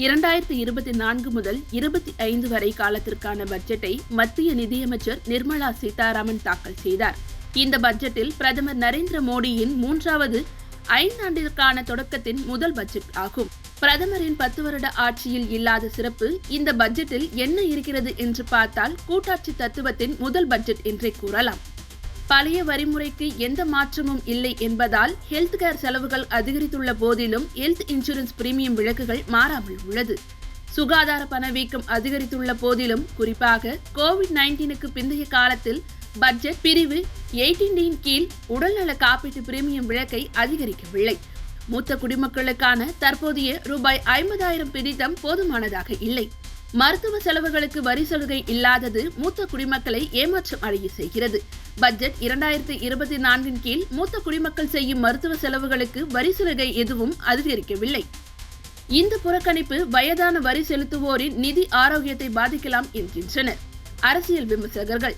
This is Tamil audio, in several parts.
2024 முதல் 25 வரை காலத்திற்கான பட்ஜெட்டை மத்திய நிதியமைச்சர் நிர்மலா சீதாராமன் தாக்கல் செய்தார். இந்த பட்ஜெட்டில் பிரதமர் நரேந்திர மோடியின் 3வது ஐந்தாண்டிற்கான தொடக்கத்தின் முதல் பட்ஜெட் ஆகும். பிரதமரின் 10 வருட ஆட்சியில் இல்லாத சிறப்பு இந்த பட்ஜெட்டில் என்ன இருக்கிறது என்று பார்த்தால் கூட்டாட்சி தத்துவத்தின் முதல் பட்ஜெட் என்றே கூறலாம். பழைய வரிமுறைக்கு எந்த மாற்றமும் இல்லை என்பதால் ஹெல்த் கேர் செலவுகள் அதிகரித்துள்ள போதிலும் ஹெல்த் இன்சூரன்ஸ் பிரீமியம் விலக்குகள் மாறாமல் உள்ளது. சுகாதார பணவீக்கம் அதிகரித்துள்ள போதிலும் குறிப்பாக கோவிட்-19க்கு பிந்தைய காலத்தில் பட்ஜெட் பிரிவு 18 கீழ் உடல்நல காப்பீட்டு பிரீமியம் விலக்கை அதிகரிக்கவில்லை. மூத்த குடிமக்களுக்கான தற்போதைய ரூபாய் 50,000 பிடித்தம் போதுமானதாக இல்லை. மருத்துவ செலவுகளுக்கு வரி சலுகை இல்லாதது மூத்த குடிமக்களை ஏமாற்றம் அடைய செய்கிறது. பட்ஜெட் 2024 கீழ் மூத்த குடிமக்கள் செய்யும் மருத்துவ செலவுகளுக்கு வரி சலுகை எதுவும் அதிகரிக்கவில்லை. இந்த புறக்கணிப்பு வயதான வரி செலுத்துவோரின் நிதி ஆரோக்கியத்தை பாதிக்கலாம் என்கின்றனர் அரசியல் விமர்சகர்கள்.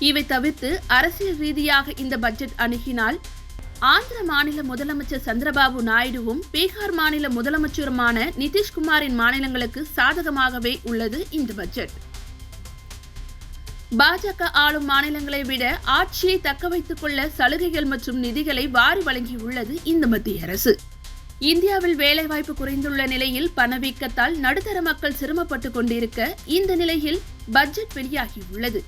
இவை தவிர்த்து அரசியல் ரீதியாக இந்த பட்ஜெட் அணுகினால் ஆந்திர மாநில முதலமைச்சர் சந்திரபாபு நாயுடுவும் பீகார் மாநில முதலமைச்சருமான நிதிஷ்குமாரின் மாநிலங்களுக்கு சாதகமாகவே உள்ளது இந்த பட்ஜெட். பாஜக ஆளும் மாநிலங்களை விட ஆட்சியை தக்க வைத்துக் கொள்ள சலுகைகள் மற்றும் நிதிகளை வாரி வழங்கியுள்ளது இந்த மத்திய அரசு. இந்தியாவில் வேலைவாய்ப்பு குறைந்துள்ள நிலையில் பணவீக்கத்தால் நடுத்தர மக்கள் சிரமப்பட்டுக் கொண்டிருக்க இந்த நிலையில் பட்ஜெட் வெளியாகியுள்ளது.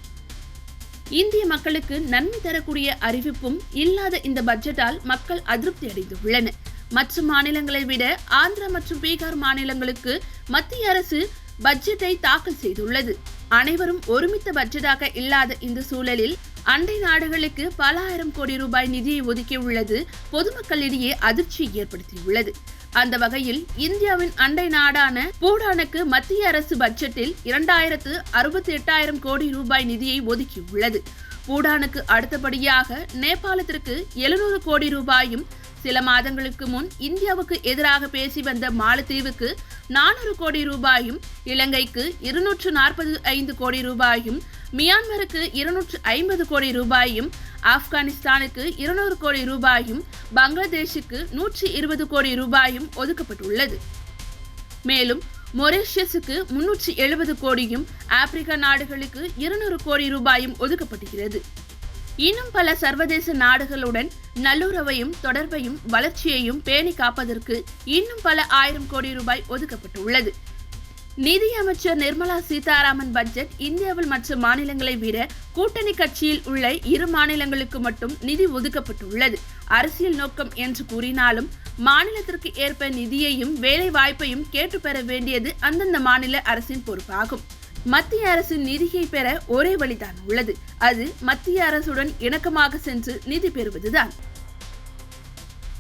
இந்திய மக்களுக்கு நன்மை தரக்கூடிய அறிவிப்பும் இல்லாத இந்த பட்ஜெட்டால் மக்கள் அதிருப்தி அடைந்துள்ளனர். மற்ற மாநிலங்களை விட ஆந்திரா மற்றும் பீகார் மாநிலங்களுக்கு மத்திய அரசு பட்ஜெட்டை தாக்கல் செய்துள்ளது. அனைவரும் ஒருமித்த பட்ஜெட்டாக இல்லாத இந்த சூழலில் அண்டை நாடுகளுக்கு பல ஆயிரம் கோடி ரூபாய் நிதியை ஒதுக்கியுள்ளது பொதுமக்களிடையே அதிர்ச்சியை ஏற்படுத்தியுள்ளது. அந்த வகையில் இந்தியாவின் அண்டை நாடான பூடானுக்கு மத்திய அரசு பட்ஜெட்டில் 2,68,000 கோடி ரூபாய் நிதியை ஒதுக்கியுள்ளது. பூடானுக்கு அடுத்தபடியாக நேபாளத்திற்கு 700 கோடி ரூபாயும், சில மாதங்களுக்கு முன் இந்தியாவுக்கு எதிராக பேசி வந்த மாலத்தீவுக்கு 400 கோடி ரூபாயும், இலங்கைக்கு 245 கோடி ரூபாயும், மியான்மருக்கு 250 கோடி ரூபாயும், ஆப்கானிஸ்தானுக்கு 200 கோடி ரூபாயும், பங்களாதேஷுக்கு 120 கோடி ரூபாயும் ஒதுக்கப்பட்டுள்ளது. மேலும் மொரீஷியஸுக்கு 370 கோடியும், ஆப்பிரிக்க நாடுகளுக்கு 200 கோடி ரூபாயும் ஒதுக்கப்பட்டுகிறது. இன்னும் பல சர்வதேச நாடுகளுடன் நல்லுறவையும் தொடர்பையும் வளர்ச்சியையும் பேணி காப்பதற்கு இன்னும் பல ஆயிரம் கோடி ரூபாய் ஒதுக்கப்பட்டுள்ளது. நிதியமைச்சர் நிர்மலா சீதாராமன் பட்ஜெட் இந்தியாவில் மற்ற மாநிலங்களை விட கூட்டணி கட்சியில் உள்ள 2 மாநிலங்களுக்கு மட்டும் நிதி ஒதுக்கப்பட்டுள்ளது. அரசியல் நோக்கம் என்று கூறினாலும் மாநிலத்திற்கு ஏற்ப நிதியையும் வேலை வாய்ப்பையும் கேட்டு பெற வேண்டியது அந்தந்த மாநில அரசின் பொறுப்பாகும். மத்திய அரசின் நிதியை பெற ஒரே வழிதான் உள்ளது. அது மத்திய அரசுடன் இணக்கமாக சென்று நிதி பெறுவதுதான்.